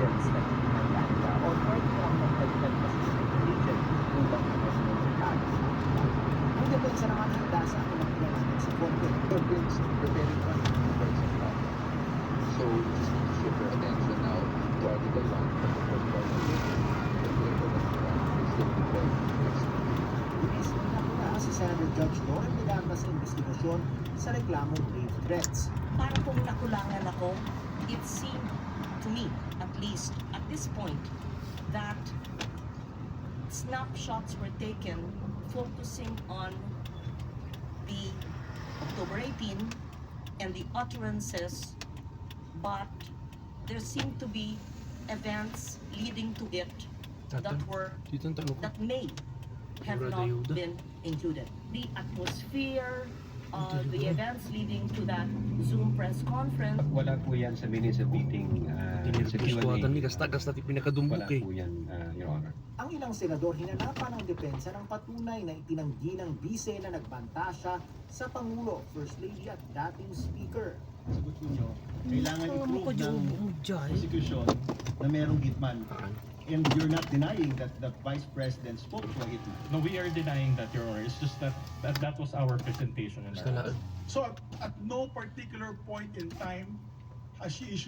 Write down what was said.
agents na pinaganda o pwede lang magdagdag pa sa agent upang mag-assume ng tags. Ang depensa naman handa sa pinagpila natin sa korte. Convince the very front of the person now. So you just need to shift your attention now to Article 1 of the First Part of the Declaration of the State of Inis na puna si Senator Judge Lauren Miranda sa investigasyon sa reklamong grave threats. Para kung nakulangan ako, it seemed to me, at least at this point, that snapshots were taken focusing on the October 18 and the utterances, but there seemed to be events leading to it that may have not been included. The atmosphere, the events leading to that Zoom press conference. Wala po yan sa minutes of meeting sa Q&A. Pinakadumbok Wala po yan, Your Honor. Ang ilang senador hinanapan ng depensa ng patunay na itinanggi ng bise na nagbanta siya sa Pangulo, First Lady at dating Speaker. Sagot ko nyo, kailangan i-prove ng prosecution na merong hitman. And you're not denying that the Vice President spoke to a hitman. No, we are denying that, Your Honor. It's just that was our presentation in our. So at no particular point in time has she issued